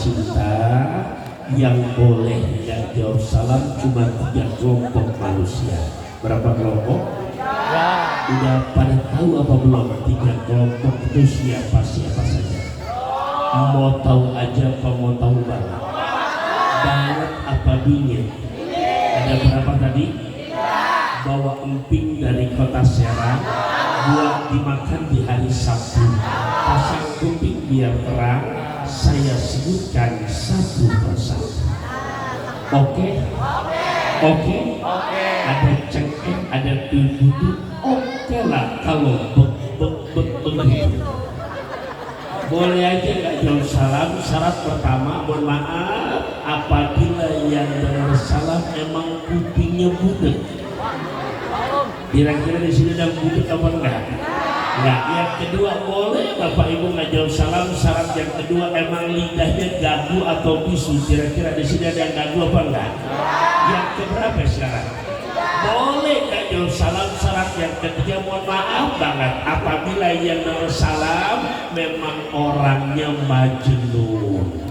tercinta, yang boleh yang jawab salam cuma 3 kelompok manusia. Berapa kelompok? Udah pada tahu apa belum? 3 kelompok itu siapa saja? Mau tahu aja apa mau tahu banget? Banget apa bingit? Ada berapa tadi? Bawa emping dari kota Serang buat dimakan di hari Sabtu. Pasang kuping biar terang, saya sebutkan satu persatu. Oke? Ada cengkeh, ada tubuh. Oke lah kalau begitu. Boleh aja nggak jawab salam. Syarat pertama, mohon maaf apabila yang dengar salam emang kupingnya budek. Kira-kira di sini ada budek apa enggak? Enggak. Yang kedua, boleh Bapak Ibu nggak jawab salam. Syarat yang kedua, emang lidahnya gagu atau bisu. Kira-kira di sini ada yang gagu apa enggak? Yang keberapa syarat? Boleh nggak jawab salam. Syarat yang ketiga, mohon maaf banget apabila yang dengar salam memang orangnya majnun.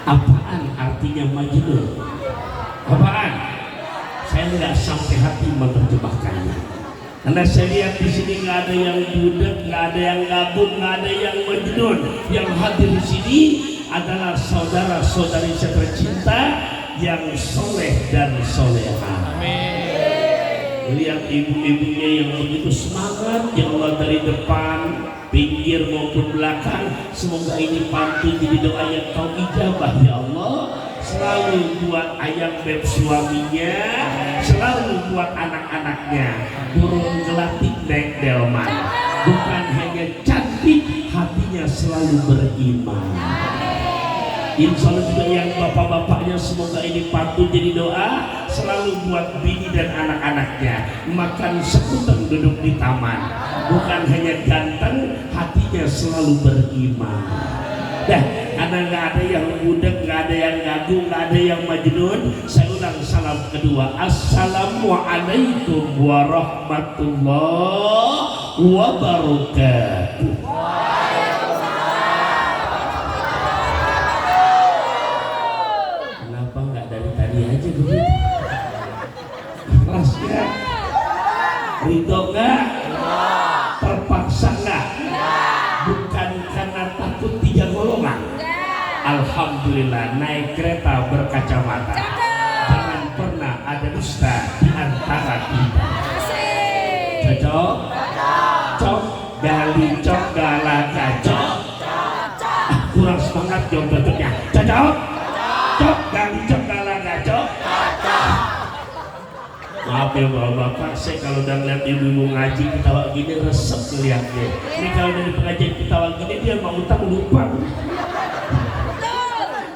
Apaan artinya majnun? Apaan? Saya nggak sampai hati menerjemahkannya. Karena saya lihat di sini nggak ada yang budak, nggak ada yang gabut, nggak ada yang majnun. Yang hadir di sini adalah saudara-saudari saya tercinta yang soleh dan soleha. Lihat ibu-ibunya yang begitu semangat, ya Allah, dari depan, pinggir maupun belakang. Semoga ini pantun jadi doa yang kau ijabah ya Allah. Selalu buat ayam beb suaminya, selalu buat anak-anaknya. Burung gelatik naik delman, bukan hanya cantik, hatinya selalu beriman. Insya Allah juga yang bapak-bapaknya, semoga ini pantun jadi doa, selalu buat bini dan anak-anaknya. Makan sekuteng duduk di taman, bukan hanya ganteng, hatinya selalu beriman. Dah, karena nggak ada yang budak, nggak ada yang gagu, nggak ada yang majnun, saya ulang salam kedua. Assalamualaikum warahmatullahi wabarakatuh. Kenapa nggak dari tadi aja begitu? Ikhlas ya? Ridho nggak? Terpaksa nggak? Bukan karena takut 3 golongan. Alhamdulillah, naik kereta berkacamata. Jangan pernah ada dusta di antara kita. Cocok? Cok, gali cok, galaga cok. Kurang semangat jawab cocoknya. Cocok? Cok, gali cok, galaga cok. Maaf ya bapak-bapak, saya kalau udah ngeliat ibu-ibu ngaji ketawa gini resep ngeliatnya. Ini kalau dari pengajian ketawa gini dia mau utang lupa.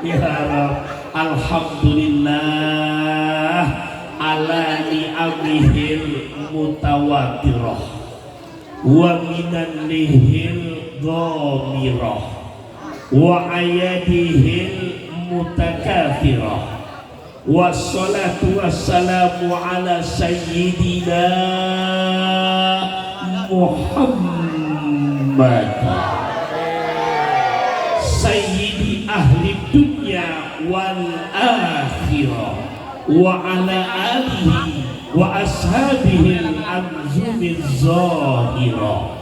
Ya Rabb, alhamdulillah ala ni'amihil mutawatirah wa minan lihil ghamirah wa ayadihil mutakafirah. Wassalatu wassalamu ala sayyidina Muhammad sayyidi ahli dunya wal akhirah wa ala alihi wa ashabihi al-anzumiz zahirah.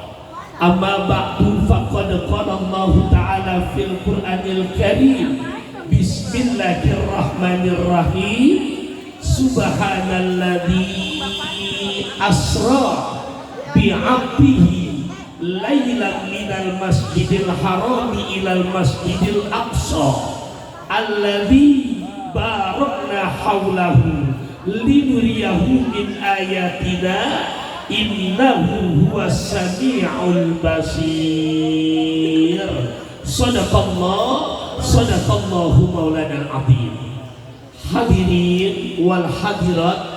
Amma ba'du, faqad qala Allah ta'ala fil Qur'anil Karim, bismillahirrahmanirrahim, subhanalladzi asra bi'abdihi laylan minal masjidil harami ilal masjidil aqsa alladzi barakna haulahu linuriyahu min ayatina innahu huwas sami'ul basir. Sadaqallahu maulana al-azim. Hadirin wal hadirat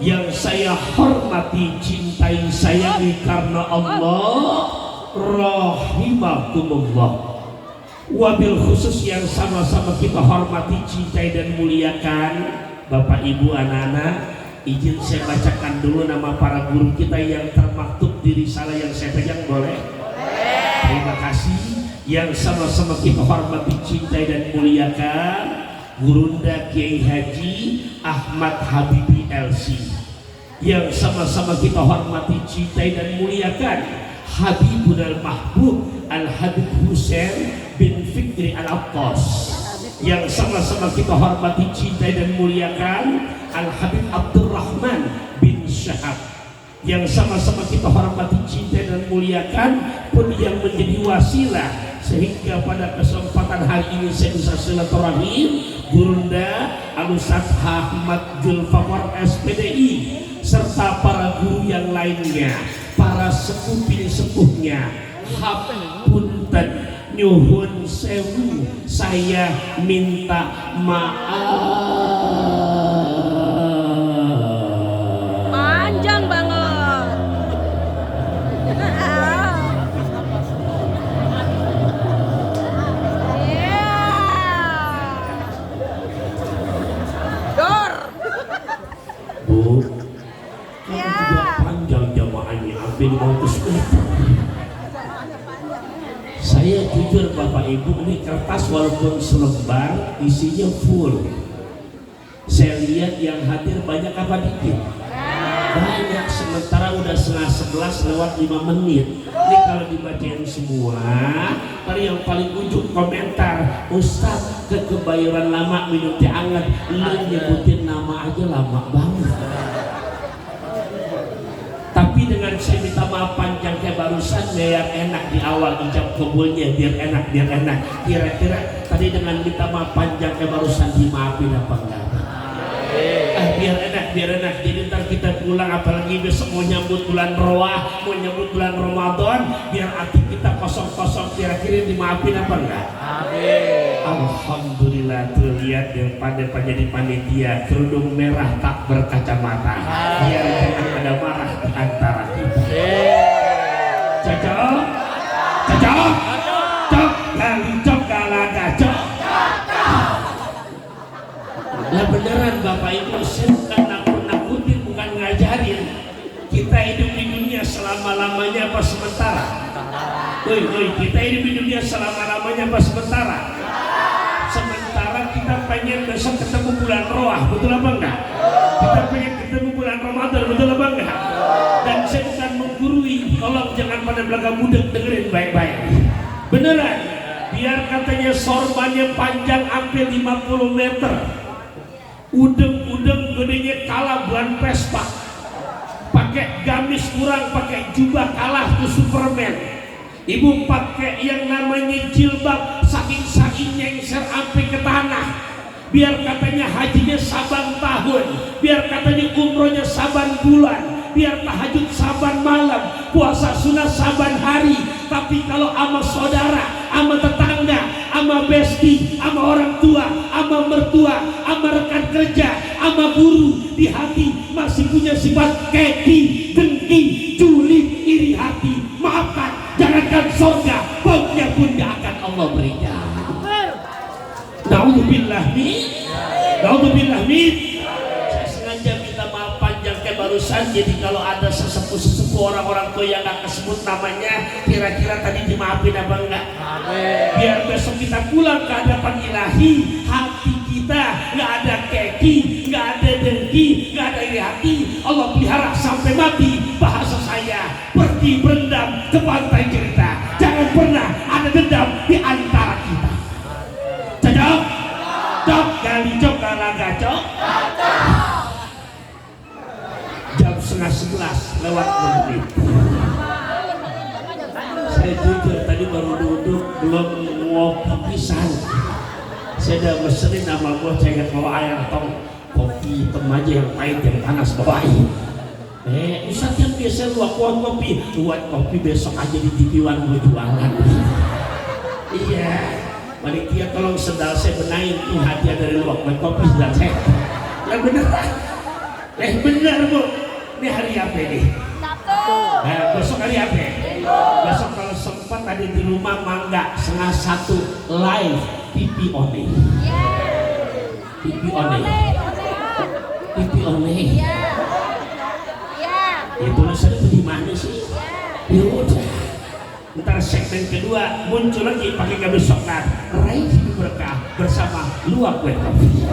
yang saya hormati, cintai, sayangi karena Allah, rahimakumullah. Wabil khusus yang sama-sama kita hormati, cintai dan muliakan Bapak Ibu anak-anak, izin saya bacakan dulu nama para guru kita yang termaktub di risalah yang saya pegang, boleh? Terima kasih. yang sama-sama kita hormati, cintai dan muliakan Gurunda Kiai Haji Ahmad Habibi LC, yang sama-sama kita hormati, cintai dan muliakan Habibul Mahbub Al-Habib Husain bin Fikri Al-Attas, yang sama-sama kita hormati, cintai dan muliakan Al-Habib Abdurrahman bin Syahab, yang sama-sama kita hormati, cintai dan muliakan pun yang menjadi wasilah sehingga pada kesempatan hari ini saya bisa silaturahim Gurunda Al-Ustaz Ahmad Zulfaqar SPDI serta para guru yang lainnya, para sepuh-sepuhnya. Hapunten nyuhun sewu, saya minta maaf. Panjang banget. Dor. Bu, kan juga panjang jamaahnya, hampir 500 meter. Saya jujur Bapak Ibu, ini kertas walaupun selembar isinya full. Saya lihat yang hadir banyak apa dikit? Banyak, sementara udah setengah 11 lewat 5 menit. Ini kalau dibacain semua, tadi yang paling ujung komentar, Ustaz ke Kebayoran Lama minum teh anget, lu nyebutin nama aja lama banget. Tapi dengan saya minta maaf panjang kayak barusan, biar enak di awal ijab kabulnya, biar enak. Kira-kira tadi dengan minta maaf panjang kayak barusan dimaafin apa enggak? Biar enak. Jadi ntar kita pulang, apalagi besok mau nyambut bulan Roah, mau nyambut bulan Ramadan, biar hati kita kosong-kosong, kira-kira dimaafin apa enggak? Alhamdulillah, tuh lihat yang pada jadi panitia kerudung merah tak berkacamata, biar jangan ada marah di antara kita. Cocok galaga cocok. Nah beneran Bapak Ibu, saya bukan nakut-nakutin, bukan ngajarin. Kita hidup di dunia selama-lamanya apa sementara? Kita hidup di dunia selama-lamanya apa sementara? Sementara kita pengen besok ketemu bulan Roah, betul apa enggak? Kita pengen ketemu bulan Ramadan, betul apa enggak? Dan saya bukan menggurui, tolong jangan pada belakang budek, dengerin baik-baik. Beneran, biar katanya sorbannya panjang hampir 50 meter, udeng gedenya kalah bulan Vespa, pakai gamis kurang, pakai jubah kalah tuh Superman. Ibu pakai yang namanya jilbab, saking nyengser sampai ke tanah, biar katanya hajinya saban tahun, biar katanya umrohnya saban bulan, biar tahajud saban malam, puasa sunnah saban hari. Tapi kalau ama saudara, ama tetangga, ama besti, ama orang tua, ama mertua, ama rekan kerja, ama guru, di hati masih punya sifat keki, dengki, julid, iri hati, maafkan, jangankan surga, baunya pun tidak akan Allah berikan. Naudzubillah min. Saya sengaja minta maaf panjang kayak barusan, jadi kalau ada sesepuh orang-orang tua yang gak kesebut namanya, kira-kira tadi dimaafin apa enggak? Biar besok kita pulang ke hadapan ilahi, hati kita gak ada keki, gak ada dengki, gak ada iri hati. Allah pelihara sampai mati. Bahasa saya, pergi berendam ke pantai cerita, jangan pernah ada dendam di antara kita. Cok galaga cok. Jam setengah 11 lewat 6 menit. Saya jujur tadi baru duduk, belum ngopi pisan. Saya udah mesenin sama gua, saya ingat bawa air tong, kopi hitam aja yang pahit, yang panas bawain. Ustaz yang biasa luak kopi, buat kopi besok aja di TV One gue jualan. Iya, panitia tolong sendal saya benahin tuh hadiah dari luak kopi sendal saya. Yang bener Bu, ini hari apa nih? Nah, besok hari apa? Besok kalau sempat ada di rumah mangga setengah 1 live TV One. TV One. Ya tulisannya di mana sih? Ya udah. Ntar segmen kedua muncul lagi pakai gamis coklat, raih hidup berkah bersama luak kue kopi.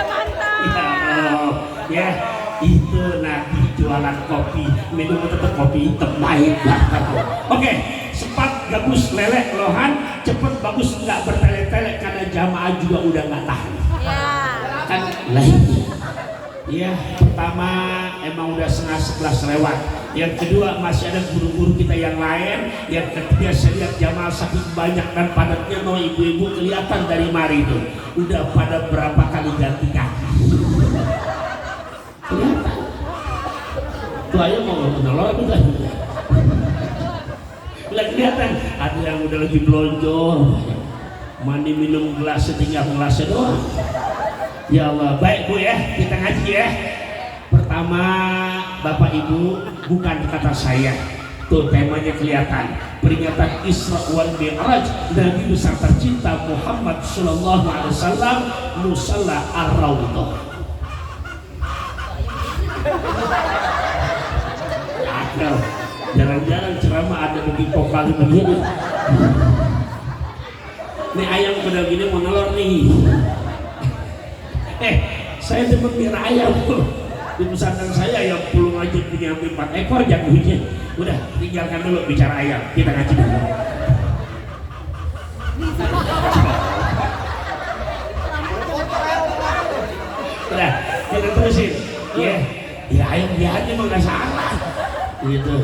Mantap. Ya itu nanti jualan kopi, minum tetap kopi hitam baik banget. Oke, sepat gabus lelek lohan cepet bagus nggak bertele-tele karena jamaah juga udah nggak tahan. Ya. Kan lain. Ya pertama emang udah setengah 11 lewat. Yang kedua masih ada guru-guru kita yang lain. Yang ketiga saya lihat jamaah saking banyak dan padatnya, no ibu-ibu kelihatan dari mari itu udah pada berapa kali ganti kaki. Kelihatan. Tuh ayo mau menolong itu kan. Udah kelihatan. Ada yang udah lagi belonjol. Mandi minum gelas tinggal gelasnya doang. Ya Allah, baik Bu ya, kita ngaji ya. Pertama, Bapak Ibu, bukan kata saya. Tuh temanya kelihatan. Peringatan Isra wal Mi'raj Nabi besar tercinta Muhammad sallallahu alaihi wasallam musalla ar-raudhah. Jarang-jarang ceramah ada begitu vokal begini. Nih ayam udah gini mau nelor nih. Saya dapat merah ayam di pesantren saya yang pulung aja punya 4 ekor jagonya. Udah tinggalkan dulu bicara ayam, kita ngaji dulu. Udah kita terusin. Ya ayam dia aja mah nggak salah. Gitu.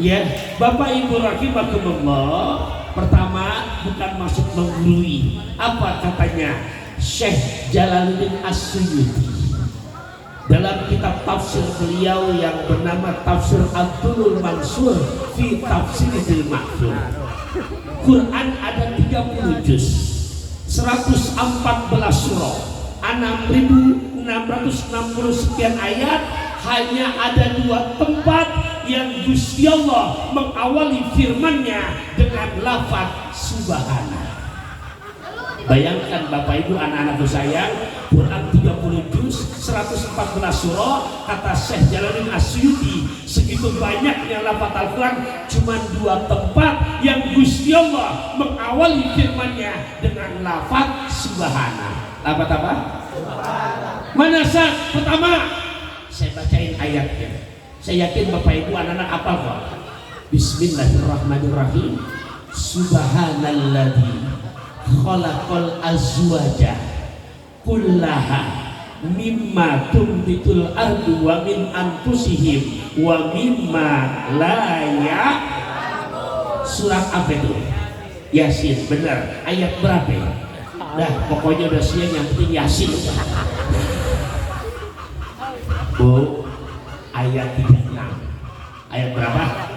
Ya Bapak Ibu rahimakumullah. Pertama bukan maksud menggurui. Apa katanya Syekh Jalaluddin As-Suyuti dalam kitab tafsir beliau yang bernama Tafsir Abdul Mansur fi Tafsiril Ma'thur. Quran ada 30 juz, 114 surah, 6.660 sekian ayat. Hanya ada 2 tempat yang Gusti Allah mengawali firman-Nya dengan lafaz subhana. Bayangkan Bapak Ibu anak-anakku sayang, Quran 30 juz, 114 surah, kata Syekh Jalaluddin As-Suyuti, segitu banyaknya lafaz Al-Quran, cuma 2 tempat yang Gusti Allah mengawali firman-Nya dengan lafaz subhana. Lafaz apa? Mana saat pertama? Saya bacain ayatnya. Saya yakin Bapak Ibu anak-anak apal kok. Bismillahirrahmanirrahim. Subhanalladzi khalaqal azwaja kullaha mimma tumbitul ardu wa min anfusihim wa mimma la Surat apa itu? Yasin, benar. Ayat berapa ya? Dah pokoknya udah siang, yang penting Yasin. Bu, ayat 36. Ayat berapa?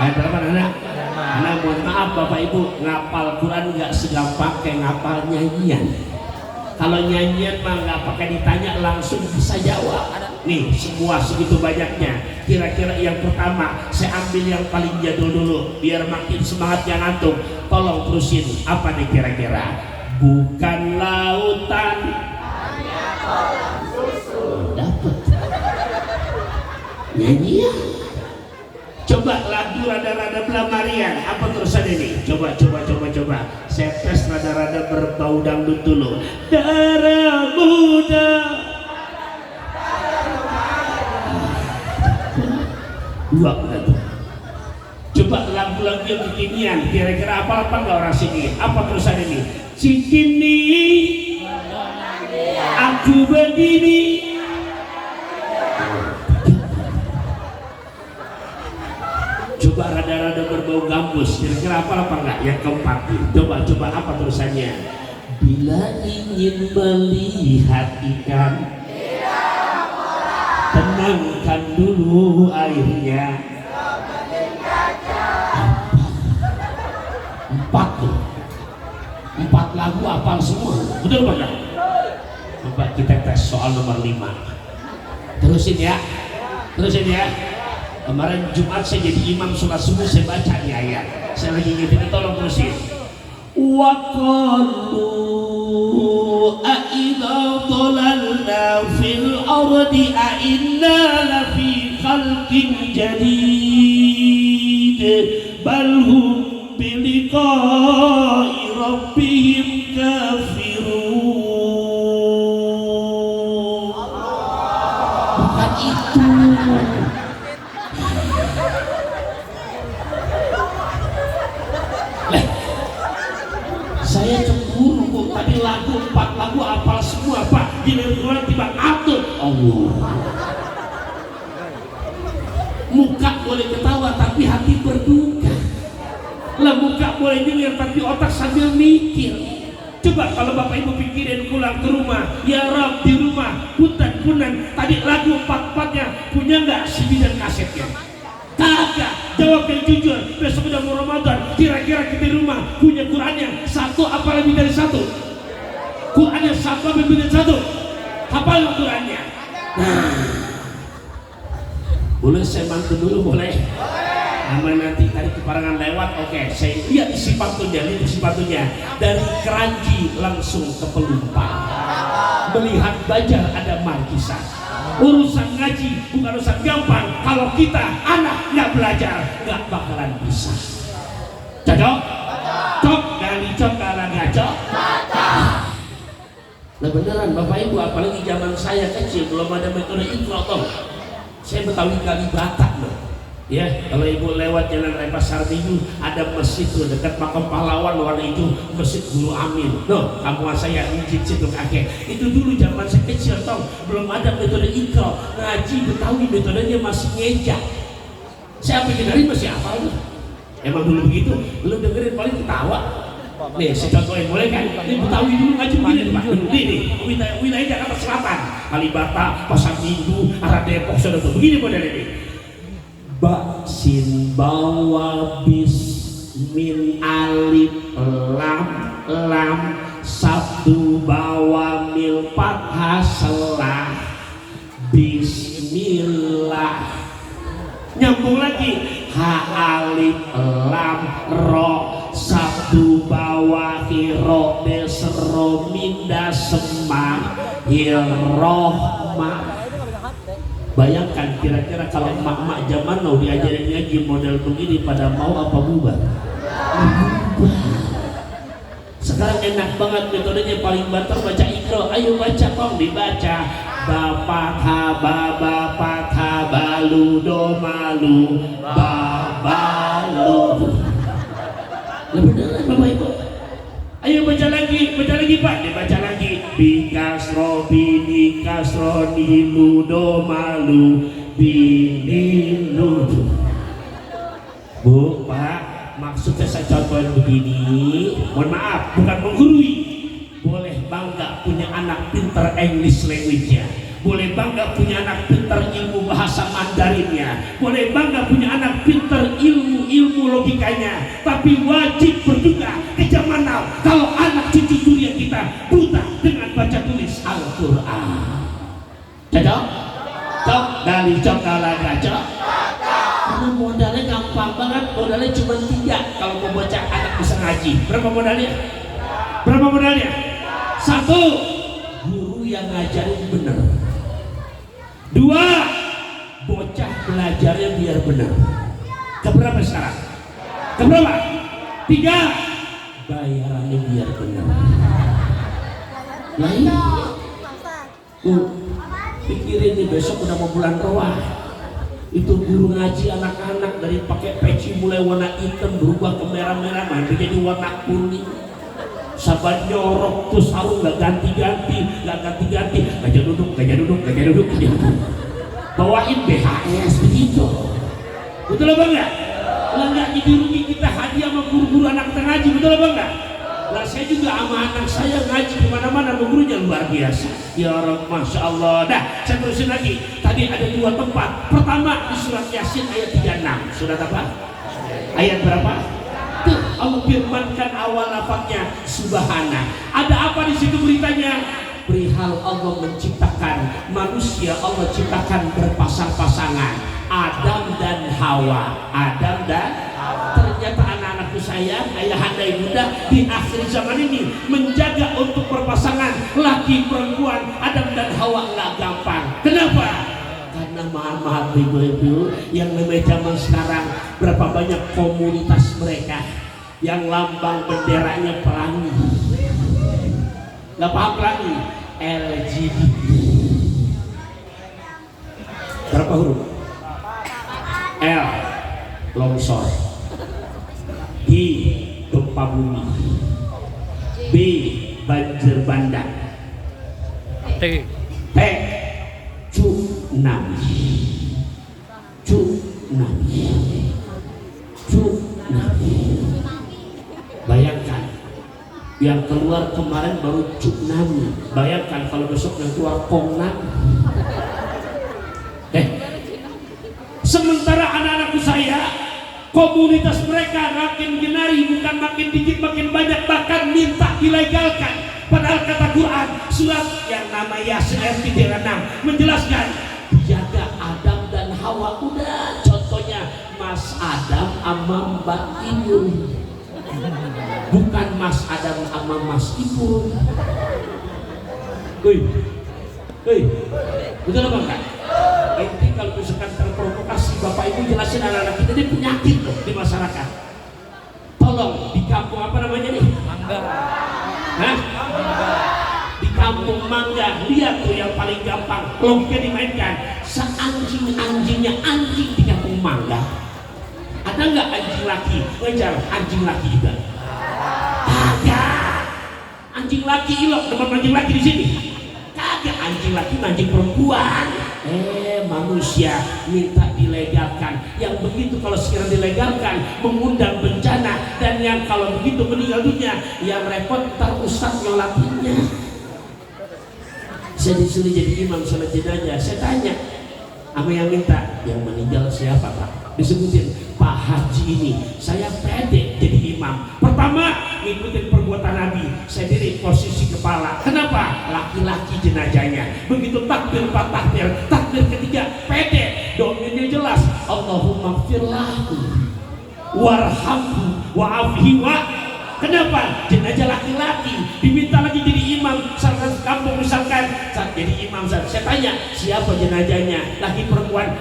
Ayat berapa Nana? Nana mohon maaf Bapak Ibu, ngapal Quran nggak segampang kayak ngapal nyanyian. Kalau nyanyian mah nggak pakai ditanya langsung bisa jawab. Nih semua segitu banyaknya. Kira-kira yang pertama saya ambil yang paling jadul dulu biar makin semangat yang ngantuk. Tolong terusin, apa nih kira-kira? Bukan lautan, hanya kolam susu. Dapat. Nyanyian. Coba lagu rada-rada belamarian, apa terusan ini? Coba. Saya tes rada-rada berbau dangdut dulu. Darah muda. Dua tuh. Coba lagu-lagu yang kekinian, kira-kira apa nggak orang sini? Apa terusan ini? Cikini, aku begini. Coba rada-rada berbau gambus, kira-kira apa enggak? Yang keempat, coba apa terusannya? Bila ingin melihat ikan, tenangkan dulu airnya. Empat lagu hafal semua, betul enggak? Coba kita tes soal nomor 5. Terusin ya. Kemarin Jumat saya jadi imam sholat subuh, saya baca nih ayat. Saya lagi ngitung, tolong terusin. Wa qalu a idza dhalalna fil ardi a inna lafi khalqin jadid balhum biliqa'i rabbihim kafirun. Bukan itu. Saya cemburu kok, tadi lagu 4 lagu apal semua Pak, giliran tiba atur Allah. Muka boleh ketawa tapi hati berduka. Lah muka boleh dengar tapi otak sambil mikir. Coba kalau Bapak Ibu pikirin pulang ke rumah, ya Rob di rumah punten-punten tadi lagu 4-4-nya punya nggak CD dan kasetnya? Kagak. Jawab yang jujur. Besok udah mau Ramadan, kira-kira kita di rumah punya Qurannya 1 apa lebih dari 1? Qurannya 1 apa lebih dari 1? Hafal Qurannya. Nah, boleh saya bantu dulu boleh? Aman nanti tadi keparangan lewat, oke. Saya lihat isi pantunnya, dari keranji langsung ke pelumpang. Melihat baja ada markisah. Urusan ngaji bukan urusan gampang. Kalau kita anak nggak belajar nggak bakalan bisa. Cocok? Cok dari cok kalau nggak cok. Nah beneran Bapak Ibu, apalagi zaman saya kecil belum ada metode Iqra toh. Saya Betawi Kalibata loh. Ya, kalau ibu lewat jalan Raya Pasar Minggu ada masjid tuh dekat makam pahlawan warna hijau, Masjid Guru Amin. Loh, kampungan saya Masjid situ kakek. Itu dulu zaman saya kecil toh, belum ada metode Iqra. Ngaji Betawi metodenya masih ngejak. Saya pikir dari masih apa tuh? Emang dulu begitu? Belum dengerin paling ketawa. Nih, saya contohin boleh kan? Ini Betawi dulu ngaji begini Pak. Nih, wilayah Jakarta Selatan, Kalibata, Pasar Minggu, arah Depok, sudah tuh. Begini modelnya nih. Baksin bawa bis min alif lam sabtu bawa mil fathah selah bismillah. Nyambung lagi ha alif lam ro sabtu bawa hiro desro minda semah hirrohmah. Bayangkan kira-kira kalau emak-emak zaman now diajarin ngaji model begini pada mau apa bubar? Sekarang enak banget metodenya, paling banter baca Iqra. Ayo baca kong, dibaca ba patha balu do malu babalu. Beneran Bapak Ibu. Ayo baca lagi Pak, dibaca lagi bikasro bini kasro nilu do malu binilu. Bu, Pak, maksudnya saya contohin begini, mohon maaf, bukan menggurui. Boleh bangga punya anak pinter English language-nya, boleh bangga punya anak pinter ilmu bahasa Mandarinnya, boleh bangga punya anak pinter ilmu logikanya, tapi wajib berduka ke zaman now kalau anak cucu suriah kita buta dengan baca tulis Al-Quran. Cocok? Cok dari cok kalah cok. Karena modalnya gampang banget, modalnya cuma 3 kalau mau baca anak bisa ngaji. Berapa modalnya? 1, guru yang ngajarin bener. 2, bocah belajarnya biar benar. Keberapa sekarang? Keberapa? 3, bayarannya biar benar. Lain. Pikirin nih, besok udah mau bulan Roah. Itu guru ngaji anak-anak dari pakai peci mulai warna hitam berubah ke merah-merah menjadi warna kuning. Sahabat nyorok tuh sarung nggak ganti-ganti, gajah duduk. Bawain BHS begitu. Betul apa enggak? Lah nggak jadi rugi kita hadiah sama guru-guru anak kita ngaji, betul apa enggak? Lah saya juga sama anak saya ngaji di mana-mana, gurunya luar biasa. Ya Rabb, Masya Allah. Dah, saya terusin lagi. Tadi ada 2 tempat. Pertama di surat Yasin ayat 36. Surat apa? Ayat berapa? Tuh, Allah firmankan awal lafaznya subhana. Ada apa di situ beritanya? Perihal Allah menciptakan manusia, Allah ciptakan berpasang-pasangan, Adam dan Hawa. Ternyata anak-anakku sayang, ayahanda ibunda di akhir zaman ini menjaga untuk berpasangan laki perempuan Adam dan Hawa nggak gampang. Kenapa? Karena maaf ibu-ibu yang lebih zaman sekarang berapa banyak komunitas mereka yang lambang benderanya pelangi. Nggak paham pelangi? LGBT. Berapa huruf? L longsor, G gempa bumi, B banjir bandang, T tsunami. Bayangkan yang keluar kemarin baru tsunami, bayangkan kalau besok yang keluar Kongnan. Sementara anak-anakku saya, komunitas mereka makin genari, bukan makin dikit makin banyak, bahkan minta dilegalkan. Padahal kata Quran surat yang nama Yasin ayat 36 menjelaskan jaga Adam dan Hawa. Udah contohnya Mas Adam sama Mbak Ipun, bukan Mas Adam sama Mas Ipun. Betul apa enggak? Ini kalau misalkan terprovokasi, Bapak Ibu jelasin anak-anak kita ini penyakit loh di masyarakat. Tolong di kampung apa namanya nih? Mangga. Hah? Di kampung Mangga, lihat tuh yang paling gampang logika dimainkan. Seanjing-anjingnya anjing di kampung Mangga, ada nggak anjing laki ngejar anjing laki juga? Ada. Anjing laki ilok teman anjing laki di sini. Kagak, anjing laki anjing perempuan. Manusia minta dilegalkan. Yang begitu kalau sekiranya dilegalkan mengundang bencana, dan yang kalau begitu meninggal dunia, yang repot ntar ustaz nyolatinnya. Saya disuruh jadi imam sholat jenazah. Saya tanya sama yang minta, yang meninggal siapa Pak? Disebutin, Pak Haji ini. Saya pede jadi imam. Pertama ngikutin perbuatan Nabi, saya diri posisi kepala. Kenapa? Laki-laki jenazahnya. Begitu takbir empat takbir, takbir ketiga pede, doanya jelas, Allahumma firlahu warhamhu wa'afihi wa. Kenapa? Jenazah laki-laki diminta lagi jadi imam. Misalkan kampung misalkan saat jadi imam, saya tanya siapa jenazahnya, laki perempuan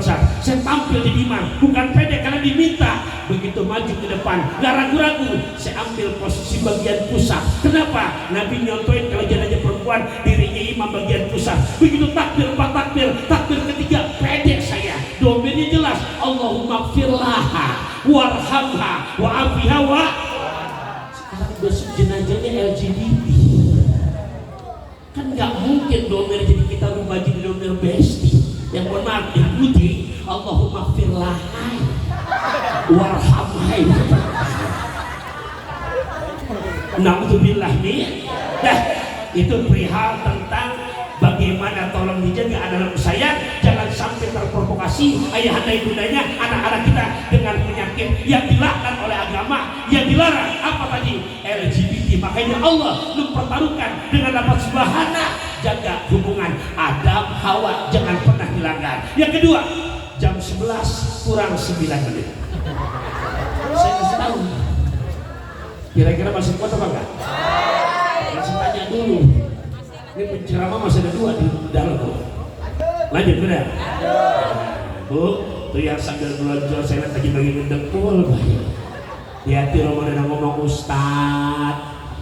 saya tampil jadi imam, bukan pede karena diminta. Begitu maju ke depan gak ragu-ragu, saya ambil posisi bagian pusat. Kenapa? Nabi nyontoin kalau jenazah perempuan dirinya imam bagian pusat. Begitu takbir empat takbir, takbir ketiga pede saya, domennya jelas, Allahumma firlaha warhamha wa'afiha wa. Besok jenazahnya LGBT, kan nggak mungkin domer jadi kita rubah jadi domer besti. Yang mohon maaf yang putih, Allahumma firlahai warhamhai. Na'udzubillah nih. Dah, itu perihal tentang bagaimana tolong dijaga anak-anak saya jangan sampai terprovokasi ayahanda ibundanya, anak-anak kita dengan penyakit yang dilaknat oleh agama, yang dilarang apa tadi? LGBT. Makanya Allah mempertaruhkan dengan lafaz subhana, jaga hubungan Adam Hawa, jangan pernah dilanggar. Yang kedua, jam 11 kurang 9 menit. Saya kasih tahu. Kira-kira masih kuat apa enggak? Masih tanya dulu. Ini penceramah masih ada 2 di dalam tuh. Lanjut benar? Bu, tuh yang sambil belajar saya lihat lagi bagi mendengkul. Hati Ramadan ngomong Ustad,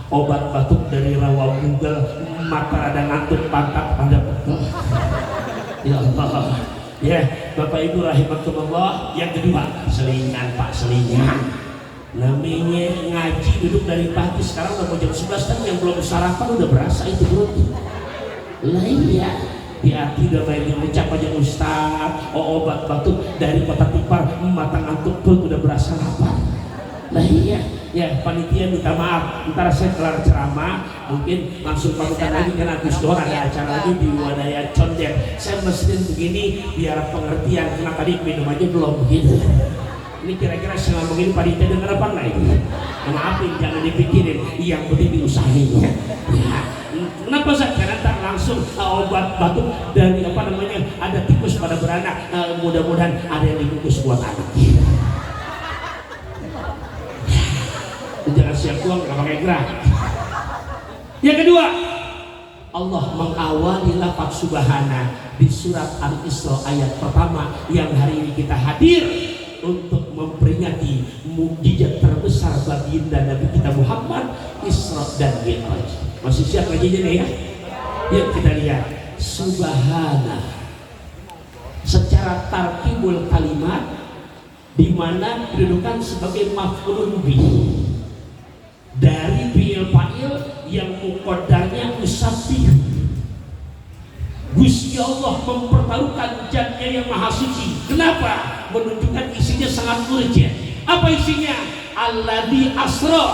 obat batuk dari rawa Google, mata ada ngantuk, pantat pada betul. Ya Allah. Ya, Bapak Ibu rahimakumullah. Yang kedua, selingan Pak, selingan. Namanya ngaji duduk dari pagi, sekarang udah mau jam 11 kan, yang belum sarapan udah berasa itu perut. Lah iya, di hati udah banyak ucap aja Ustaz, obat batuk dari kota Tipar, mata ngantuk perut udah berasa lapar. Lah iya, ya panitia minta maaf, ntar saya kelar ceramah mungkin langsung pamitan lagi kan habis doang ada acara lagi di Wadaya Condet. Saya mestinya begini biar pengertian, karena tadi minum aja belum begitu. Ini kira-kira selama begini panitia dengar apa enggak ini? Maafin, jangan dipikirin, yang penting diusahain ya. Kenapa Ustaz? Karena tak langsung obat batuk dari apa namanya ada tikus pada beranak, mudah-mudahan ada yang dibungkus buat anak. Jangan siap uang, gak pakai gerak. Yang kedua, Allah mengawali lafaz subhana di surat Al-Isra ayat pertama yang hari ini kita hadir. untuk memperingati mukjizat terbesar baginda Nabi kita Muhammad, Isra dan Mi'raj. Masih siap ngajinya nih ya? Yuk kita lihat. Subhana secara tarkibul kalimat, di mana kedudukan sebagai maf'ulun bih dari fi'il fa'il yang muqaddarnya musabbih. Gusti Allah mempertaruhkan Zatnya yang maha suci. Kenapa? Menunjukkan isinya sangat urgent. Apa isinya? Alladzi asra,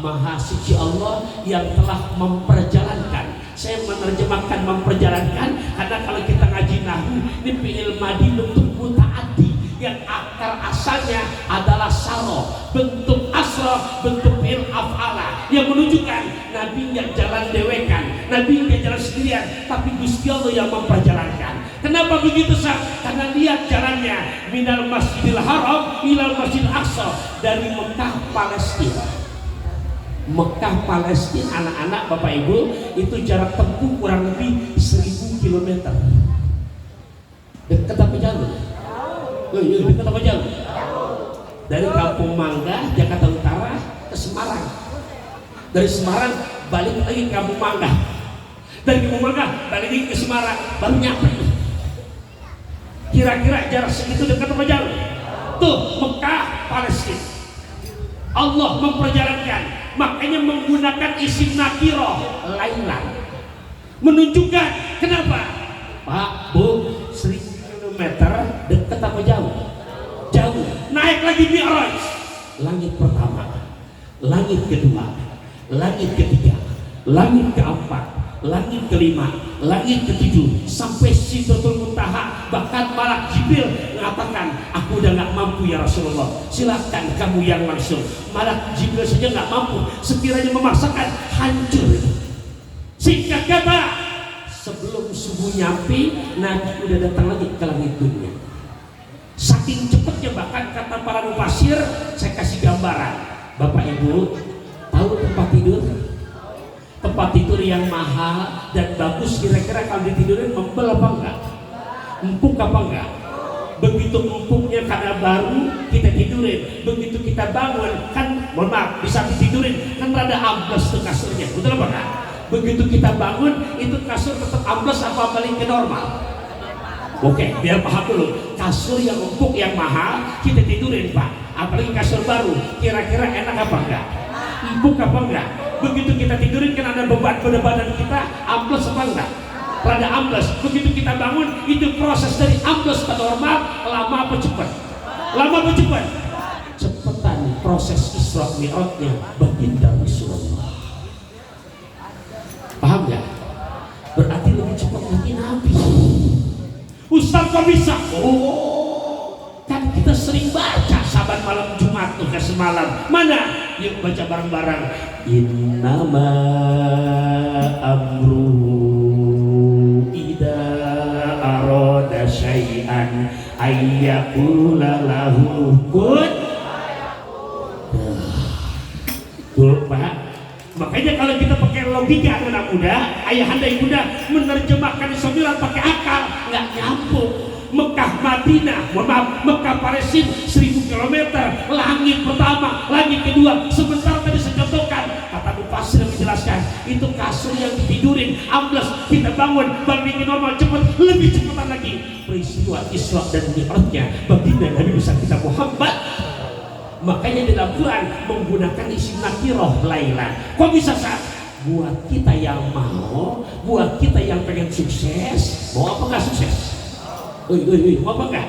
maha suci Allah yang telah memperjalankan. Saya menerjemahkan memperjalankan karena kalau kita ngaji nahwu, ini fi'il madi bentuk mutaaddi yang akar asalnya adalah saro, bentuk asra, bentuk fi'il af'ala yang menunjukkan Nabi nggak jalan dewekan, Nabi nggak jalan sendirian, tapi Gusti Allah yang memperjalankan. Kenapa begitu sah? Karena lihat jalannya minal masjidil haram ilal masjidil aqsa, dari Mekah Palestina. Mekah Palestina, anak-anak Bapak Ibu, itu jarak tempuh kurang lebih 1000 km. Dekat apa jauh? Dekat apa jauh? Dari Kampung Mangga, Jakarta Utara ke Semarang. Dari Semarang balik lagi ke Kampung Mangga. Dari Kampung Mangga balik lagi ke Semarang, baru nyampe. Kira-kira jarak segitu dekat apa jauh? Tuh Mekah Palestina. Allah memperjalankan, makanya menggunakan isim nakirah lailan, menunjukkan kenapa Pak Bu 1000 km dekat apa jauh? Jauh. Naik lagi Mi'raj, langit pertama, langit kedua, langit ketiga, langit keempat, langit kelima, langit ketujuh, sampai Sidratul Muntaha. Bahkan Malak Jibril mengatakan, aku udah gak mampu ya Rasulullah, silakan kamu yang langsung. Malak Jibril saja gak mampu, sekiranya memaksakan hancur. Singkat kata, sebelum subuh nyampe, Nabi udah datang lagi ke langit dunia. Saking cepatnya, bahkan kata para mufasir, saya kasih gambaran. Bapak Ibu tahu tempat tidur? Tempat tidur yang mahal dan bagus, kira-kira kalau ditidurin membel apa enggak? Empuk apa enggak? Begitu empuknya karena baru kita tidurin, begitu kita bangun kan, mohon maaf, bisa ditidurin kan rada ambles tuh kasurnya, betul apa enggak? Begitu kita bangun itu kasur tetap ambles apa balik ke normal? Oke, biar paham dulu, kasur yang empuk yang mahal kita tidurin Pak, apalagi kasur baru, kira-kira enak apa enggak? Empuk apa enggak? Begitu kita tidurin kan ada beban pada badan kita, ambles apa enggak? Rada ambles. Begitu kita bangun, itu proses dari ambles ke normal lama apa cepat? Lama apa cepat? Cepetan proses Isra Mi'rajnya baginda Rasulullah. Paham ya? Berarti lebih cepat lagi Nabi. Ustaz kok bisa? Oh, kan kita sering baca saban malam Jumat tuh ke semalam. Mana? Yuk baca bareng-bareng. Innama amruhu idza arada syai'an ayyaqula lahu kun. Tuh Pak, makanya kalau kita pakai logika anak muda, ayahanda ibunda menerjemahkan sembilan pakai akal, nggak nyambung. Mekah Madinah, mohon maaf, Mekah Palestina 1000 km, langit pertama, langit kedua. Sebentar tadi saya contohkan, kata mufasir menjelaskan, itu kasur yang tidurin, ambles, kita bangun, balik normal cepat, lebih cepat lagi. Peristiwa Isra dan Mi'rajnya baginda Nabi besar kita Muhammad. Makanya dalam Quran menggunakan isim nakirah lailan. Kok bisa sah? Buat kita yang mau, buat kita yang pengen sukses, mau apa nggak sukses? Mau apa enggak?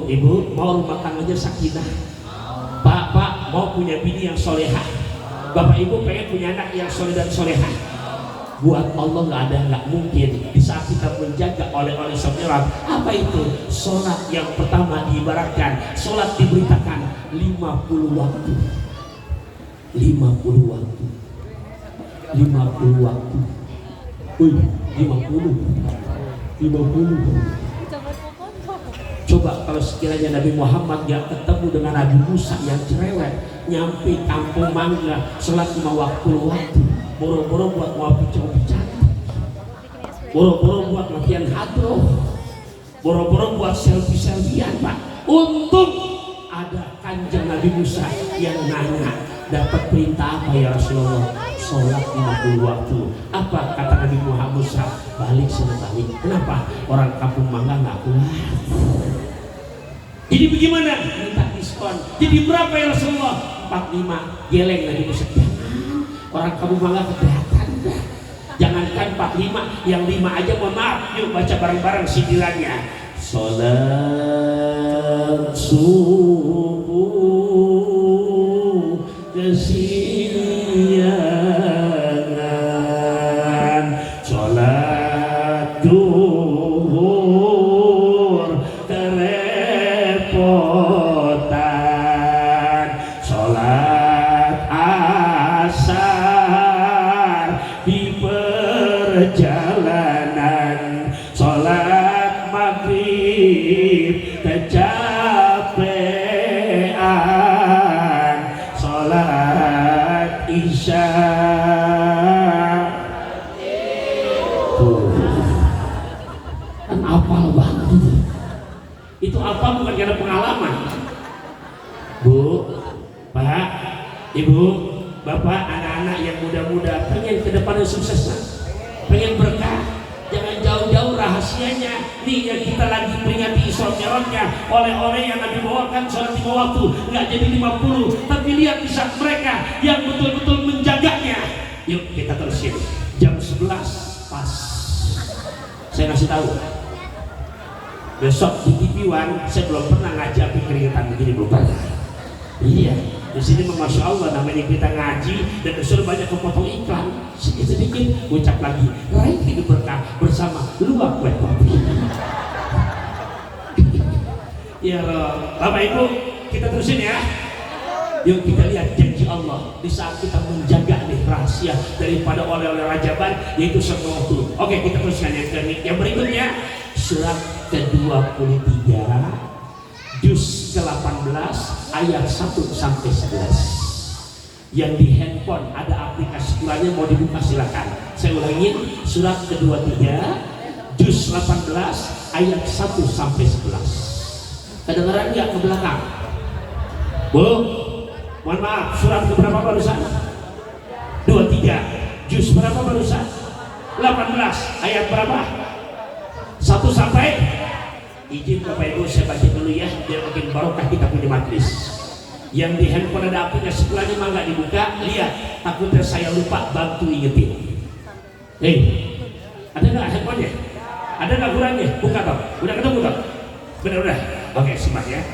Ibu mau rumah tangganya sakinah. Pak mau punya bini yang solehah. Bapak ibu pengen punya anak yang soleh dan solehah. Buat Allah nggak mungkin. Di saat kita menjaga oleh semirat, apa itu? Sholat yang pertama diibaratkan, sholat diberitakan 50 waktu. 50 waktu. 50 waktu. 50. Coba kalau sekiranya Nabi Muhammad gak ketemu dengan Nabi Musa yang cerewet, nyampe Kampung Mangga, sholat 50 waktu, boro-boro buat ngopi-ngopi cantik, boro-boro buat latihan hadroh, boro-boro buat selfie-selfian Pak. Untung ada Kanjeng Nabi Musa yang nanya, dapat perintah apa ya Rasulullah? Sholat 50 waktu. Apa kata Nabi Muhammad Musa? Balik sana balik. Kenapa? Orang kampung Mangga nggak kuat. Jadi bagaimana? Minta diskon. Jadi berapa ya Rasulullah? 45. Geleng Nabi Musa. Jangan. Orang kampung Mangga keberatan. Jangankan 45, yang 5 aja mohon maaf. Yuk baca bareng-bareng sindirannya. Sholat subuh kesiangan, sholat duhur kerepotan, sholat asar di perjalanan, sholat maghrib kecapean, sholat isya. Kan apal banget itu. Itu apa bukan karena pengalaman. Bu, Pak, Ibu, Bapak, anak-anak yang muda-muda pengen ke depannya sukses, pengen berkah. Jangan jauh-jauh rahasianya. Nih yang kita lagi peringati Isra Mi'rajnya, oleh-oleh yang Nabi bawakan sholat 5 waktu, nggak jadi 50. Tapi lihat kisah mereka yang betul-betul menjaganya. Yuk kita terusin. Jam 11 pas. Saya ngasih tahu. Besok di TV One saya belum pernah ngaji api keringetan begini, belum pernah. Iya. Di sini Masya Allah namanya kita ngaji dan disuruh banyak kepotong iklan. Sedikit ucap lagi raih hidup berkah bersama luak kue kopi. Ya Bapak Ibu, kita terusin ya. Yuk kita lihat janji Allah di saat kita menjaga nih rahasia daripada oleh-oleh rajaban, yaitu semua waktu. Oke, kita teruskan yang berikutnya, surat ke-23 juz ke-18 ayat 1 sampai 11. Yang di handphone ada aplikasi Qurannya, mau dibuka silakan. Saya ulangi, surat ke-23 juz 18 ayat 1 sampai 11. Kedengaran nggak ke belakang? Bu, mohon maaf, surat ke berapa barusan? 23 juz berapa barusan? 18 ayat berapa? 1 sampai. Izin Bapak Ibu saya baca dulu ya, biar makin barokah kita punya majlis. Yang di handphone ada aplikasi Qurannya mah nggak dibuka, lihat, takutnya saya lupa, bantu ingetin. Ada nggak handphonenya? Ada nggak Qurannya? Buka toh, udah ketemu toh? Benar udah? Oke, simak ya.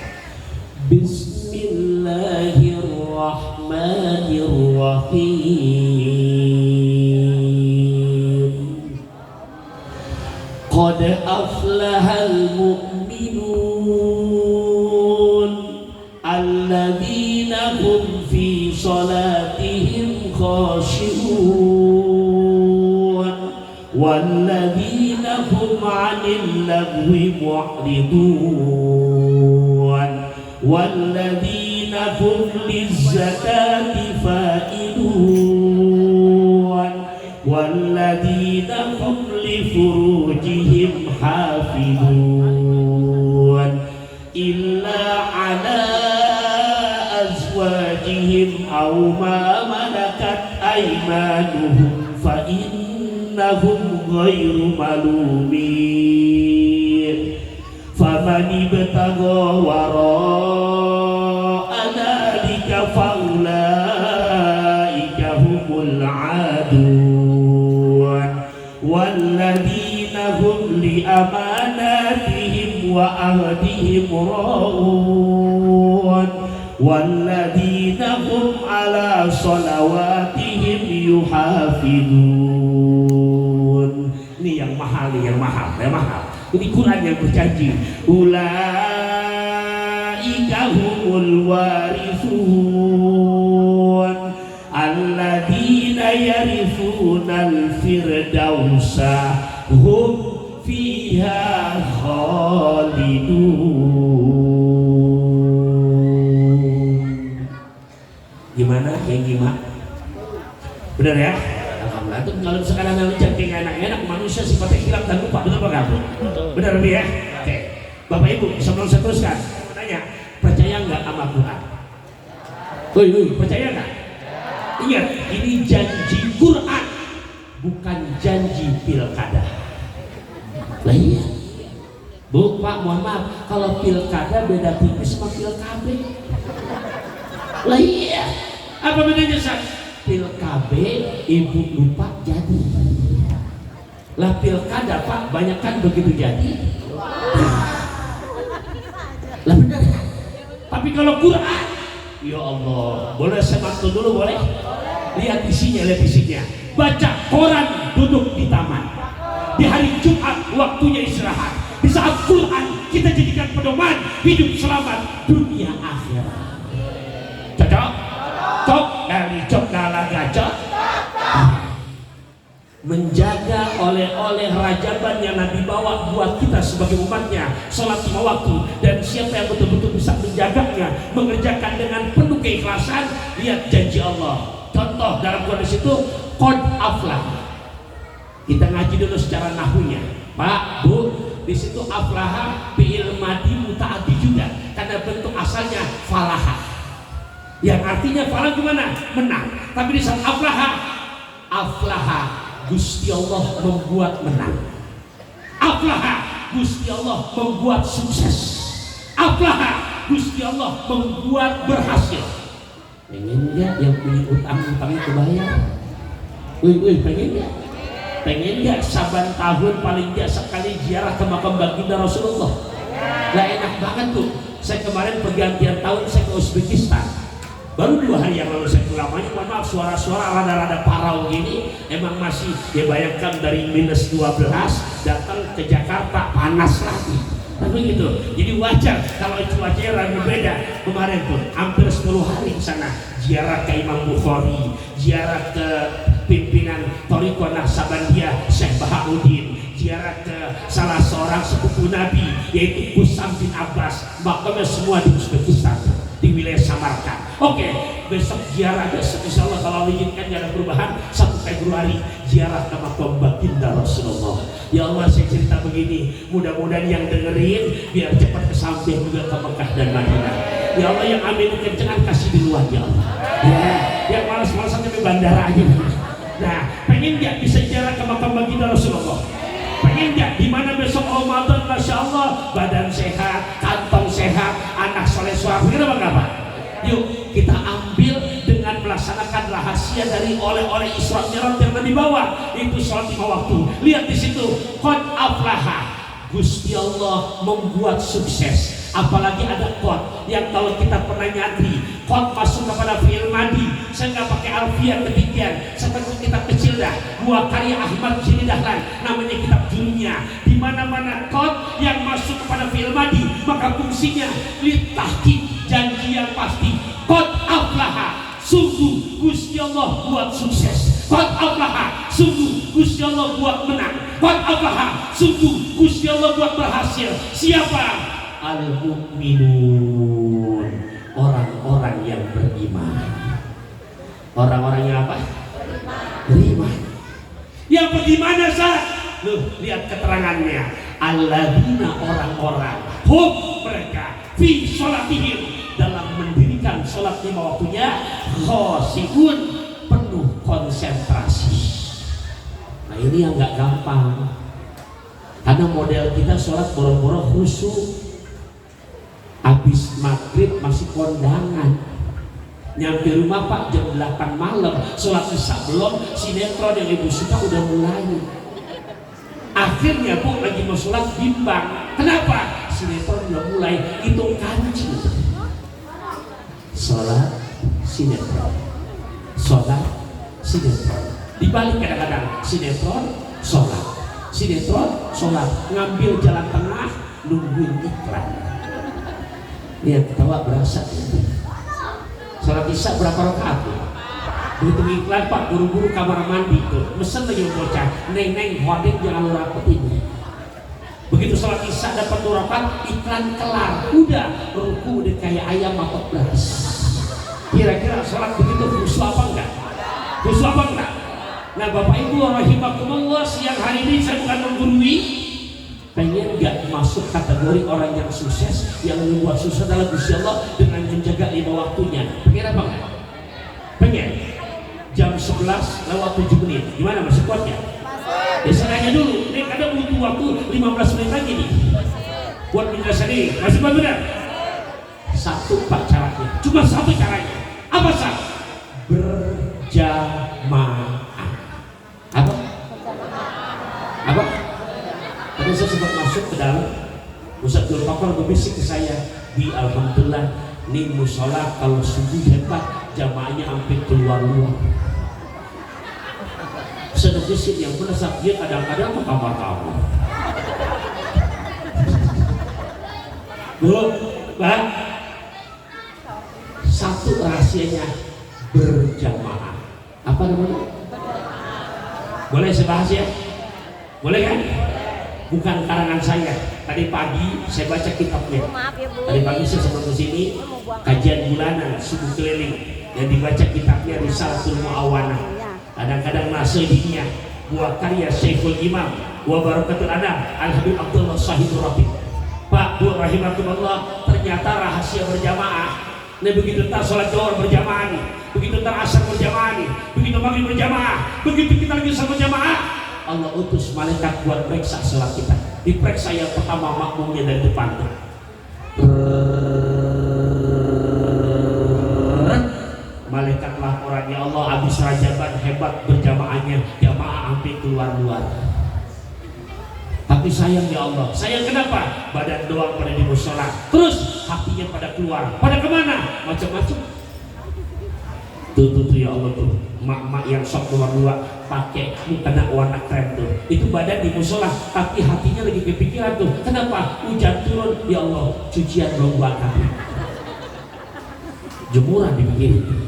Bismillahirrahmanirrahim. Qad aflahal mu'minun alladzina hum fi salatihim khashi'un walladzina hum 'anil lagwi mu'ridun walladzina hum lizzakati fa'ilun walladzina hum لفروجهم حافظون إلا على أزواجهم أو ما ملكت أيمانهم فإنهم غير ملومين فمن ابتغى وراء ذلك فأولئك هم العادون والذين هم لأماناتهم وعهدهم راعون والذين هم على صلواتهم يحافظون. Ini yang mahal, yang mahal. Ini Quran yang berjanji. Ulaika humul warithun alladzina yarithunal firdausa hum fiha khalidun. Gimana yang gimana? Benar ya? Alhamdulillah. Itu kalau sekarang jangan enak-enak, manusia sifatnya hilang dan lupa. Betul apa enggak? Benar ya? Oke. Bapak Ibu, sebelum saya teruskan, saya mau tanya, percaya percaya nggak sama Quran? Percaya nggak? Ingat, ini janji Quran, bukan janji pilkada. Lah iya, Bu, Pak, mohon maaf, kalau pilkada beda tipis sama pilkabe. Lah iya, apa bedanya Sat? Pilkabe ibu lupa jadi. Lah pilkada Pak, banyak kan begitu jadi. Lah benar kan? Tapi kalau Quran, ya Allah, boleh saya bantu dulu boleh? Lihat isinya. Baca koran duduk di taman. Di hari Jumat waktunya istirahat. Di saat Quran kita jadikan pedoman hidup selamat dunia akhirat. Cocok? Cok dari cok dalam gacok. Menjaga oleh-oleh rajaban yang Nabi bawa buat kita sebagai umatnya, sholat 5 waktu, dan siapa yang betul-betul bisa menjaganya, mengerjakan dengan penuh keikhlasan. Lihat janji Allah. Contoh dalam Quran itu qad aflah. Kita ngaji dulu secara nahunya, Pak, Bu. Di situ aflaha fi'il madhi mutaaddi juga, karena bentuk asalnya falaha, yang artinya falah gimana? Menang. Tapi di saat aflaha Gusti Allah membuat menang. Aflaha Gusti Allah membuat sukses. Aflaha Gusti Allah membuat berhasil. Pengen nggak yang punya utang-utangnya kebayar? Pengen nggak? Pengen nggak saban tahun paling nggak sekali ziarah ke makam baginda Rasulullah? Lah enak banget tuh. Saya kemarin pergantian tahun saya ke Uzbekistan. Baru 2 hari yang lalu saya pulang. Mohon maaf, suara-suara rada-rada parau gini. Emang masih, ya bayangkan dari -12 datang ke Jakarta panas lagi. Tapi gitu. Jadi wajar kalau cuacanya rada beda. Kemarin tuh hampir 10 hari di sana. Ziarah ke Imam Bukhari, ziarah ke pimpinan Thariqah Naqsabandiyah Syekh Bahauddin, ziarah ke salah seorang sepupu Nabi yaitu Kusam bin Abbas. Makamnya semua di Uzbekistan, di wilayah Samarkand. Oke, besok ziarah, besok insya Allah kalau diizinkan gak ada perubahan 1 Februari ziarah ke makam baginda Rasulullah. Ya Allah, saya cerita begini, mudah-mudahan yang dengerin biar cepat kesampaian juga ke Mekah dan Madinah. Ya Allah, yang amin kencengan kasih di luar ya Allah. Ya, yang malas-malasan sampai bandara aja. Nah, pengen gak bisa ziarah ke makam baginda Rasulullah? Pengen gak dimana besok Ramadan, Masya Allah, badan sehat, kantong sehat, anak soleh suami, kenapa gak Pak? Yuk kita ambil dengan melaksanakan rahasia dari oleh-oleh Isra Mi'raj yang dibawa, itu sholat 5 waktu. Lihat di situ, qad aflaha, Gusti Allah membuat sukses. Apalagi ada qad yang kalau kita pernah nyantri, qad masuk kepada fi'il madhi. Saya nggak pakai alfiah ketikian, seperti kita kecil dah. Buah karya Ahmad Jini Dahlan, namanya kitab dunia. Di mana-mana qad yang masuk kepada fi'il madhi, maka fungsinya litahqiq, janji yang pasti. Qad aflaha, sungguh Gusti Allah buat sukses. Qad aflaha, sungguh Gusti Allah buat menang. Qad aflaha, sungguh Gusti Allah buat berhasil. Siapa? Al-mu'minun, orang-orang yang beriman. Orang-orang yang apa? Beriman. Yang bagaimana Zat? Loh, lihat keterangannya. Alladzina, orang-orang, hum, mereka fi sholatihim, dalam mendirikan sholat 5 waktunya, khosyi'un, penuh konsentrasi. Nah ini yang gak gampang, karena model kita sholat boro-boro khusyuk, habis maghrib masih kondangan, nyampe rumah Pak jam 8 malam, sholat isya belum, sinetron yang ibu suka udah mulai. Akhirnya Bu lagi mau sholat bimbang, kenapa? Sinetron udah mulai, hitung kancing. Sholat sinetron, sholat sinetron, dibalik kadang-kadang sinetron sholat, sinetron sholat, ngambil jalan tengah nungguin iklan. Lihat ketawa berasa ya. Sholat isya berapa rakaat tuh? Begitu iklan Pak, buru-buru kamar mandi tuh, mesen lagi bocah, neng hodeng jangan lu rapetin. Begitu sholat isya dapat 2 rakaat, iklan kelar, udah ruku udah kayak ayam matok beras. Kira-kira sholat begitu khusyuk apa enggak? Khusyuk apa enggak? Nah Bapak Ibu rahimakumullah, siang hari ini saya bukan menggurui, Pengen gak masuk kategori orang yang sukses, yang membuat sukses dalam Gusti Allah dengan menjaga 5 waktunya? Pengen apa enggak? Pengen. Jam 11 lewat 7 menit. Gimana, masih kuat ya? Ya saya nanya dulu, ini kadang butuh waktu 15 menit lagi nih buat menjelaskan ini. Masih kuat benar? Satu Pak caranya, cuma satu caranya. Apa sah? Berjamaah. Apa? Apa? Tadi saya sempat masuk ke dalam, Ustaz Abdul Fakar berbisik ke saya, di alhamdulillah ini musola kalau subuh hebat, jamaahnya hampir keluar-luar. Sedang bisik yang benar, dia kadang-kadang ke kamar kamu. Bu, Pak, satu rahasianya berjamaah. Apa namanya? Boleh saya bahas ya? Boleh kan? Bukan karangan saya. Tadi pagi saya baca kitabnya. Maaf ya, Bu. Tadi pagi saya sebelum ke sini kajian bulanan subuh keliling yang dibaca kitabnya Risalatul Muawanah. Kadang-kadang nasihatnya buah karya Syekhul Imam wa Barakatul Anam Al-Habib Abdullah Shahidul Rafiq. Pak, Bu rahimahullah, ternyata rahasia berjamaah. Nah, begitu ntar sholat zuhur berjamaah nih, begitu ntar asar berjamaah nih, begitu maghrib berjamaah, begitu kita lagi sama jamaah, Allah utus malaikat buat periksa sholat kita. Diperiksa yang pertama makmumnya dari depan tuh. Malaikat laporan, ya Allah habis rajaban hebat berjamaahnya, jamaah hampir keluar-luar. Tapi sayang ya Allah, sayang kenapa? Badan doang pada di musola, terus hatinya pada keluar. Pada kemana? Macam-macam. Tuh ya Allah tuh, mak-mak yang sok keluar-luar pakai mukena warna krem tuh, itu badan di musola, tapi hatinya lagi kepikiran tuh. Kenapa? Hujan turun, ya Allah cucian belum bakar, jemuran dipikirin.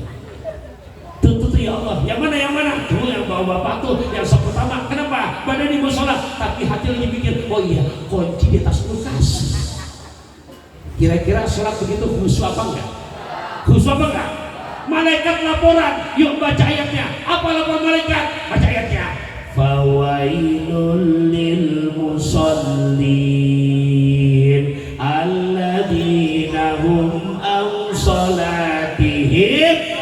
Tuh ya Allah, yang mana? Tuh yang bawa bapak tuh, yang sok pertama. Kenapa? Badan di musola, tapi hati lagi pikir, oh iya kunci di atas kulkas. Kira-kira sholat begitu khusyuk apa enggak? Khusyuk apa enggak? Malaikat laporan, yuk baca ayatnya. Apa laporan malaikat? Baca ayatnya. Fawailul lil musallin alladzina hum an salatihim.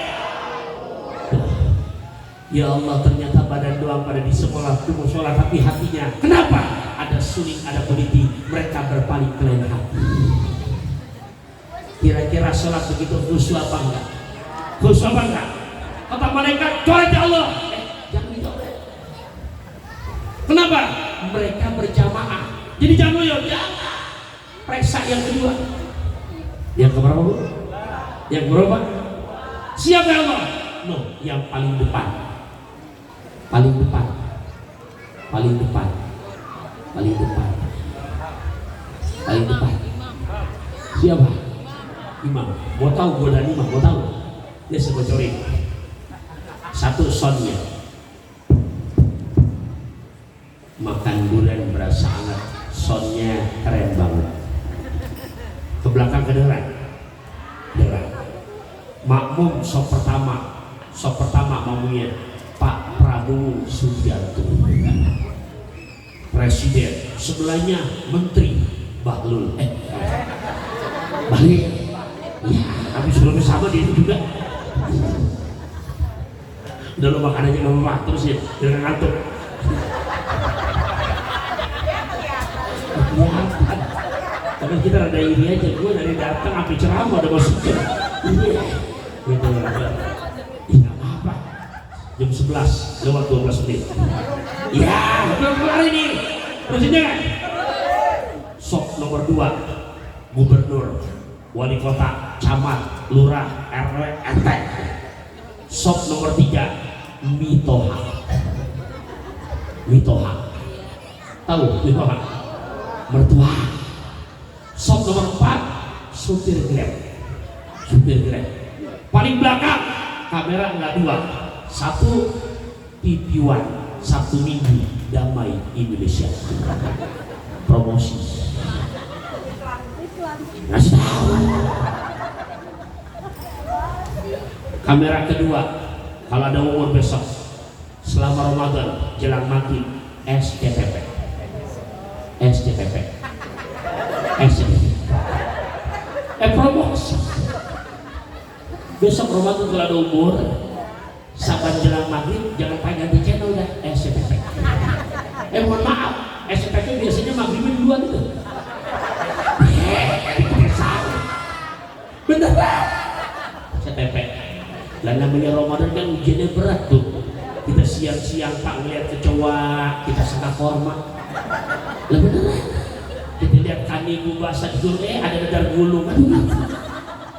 Ya Allah, ternyata badan doang pada di sekolah tubuh sholat, tapi hatinya kenapa? Ada suling, ada peliti, mereka berpaling ke lain hati. Kira-kira sholat begitu khusyuk apa enggak? Khusyuk apa enggak? Kata malaikat, coret ya Allah. Jangan dicoret. Kenapa? Mereka berjamaah. Jadi jangan loyo, jangan. Periksa yang kedua. Yang keberapa, Bu? Yang berapa? Siapa ya Allah? No, yang paling depan. Paling depan. Siapa? Imam. Mau tahu godaan imam? Mau tahu? Dia sebocorin. Satu sonnya. Makan durian berasa hangat. Sonnya keren banget. Ke belakang kedengeran. Makmum sok pertama makmumnya Pak Prabowo Subianto, Presiden. Sebelahnya Menteri Bahlil. Bahlil. Ya, tapi sebelumnya sama dia itu juga. Udah lo makanannya mama terus ya, jangan ngantuk. Kelihatan. Tapi kita rada iri aja, gue dari datang sampai ceramah udah masuknya. Iya. Gitu lah. Iya apa? Jam 11 lewat 12 menit. Ya, belum kelar ini. Terusnya kan? Sok nomor 2, gubernur, wali kota, camat, lurah, RW, RT. Sok nomor 3, mitoha. Tahu mitoha? Mertua. Sok nomor 4, supir Grab. Paling belakang, kamera enggak 2, 1 TV1, Sabtu Minggu Damai Indonesia. Promosi. Ngasih tahu. Kamera kedua, kalau ada umur besok selama Ramadan jelang mati, SCTP. SCTP. Promosi. Besok Ramadan kalau ada umur, saban jelang maghrib jangan pakai ganti channel dah SCTP. Mohon maaf, SCTP biasanya maghribnya duluan itu. Beneran. SCTP. Lah namanya Ramadan kan ujiannya berat tuh. Kita siang-siang Pak ngeliat kecoa, kita sangka format. Lah beneran. Kita lihat kanibu basah di ada dadar gulung.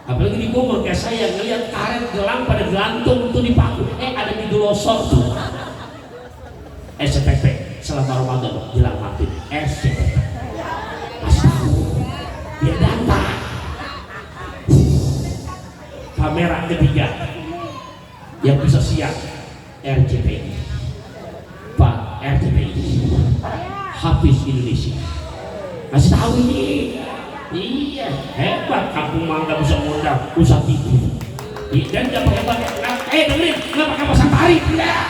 Apalagi di Bogor kayak saya ngeliat karet gelang pada gelantung tuh di paku. Ada midul losor tuh. SCTP selama Ramadan jelang maghrib. SCTP. Dia datang. Kamera ketiga yang bisa siap RCTI. Pak RCTI Hafiz Indonesia kasih tahu ini. Iya hebat, kampung mangga bisa ngundang Ustaz TV. Dan jangan hebat. Dengerin nggak pakai pasang tarif ya.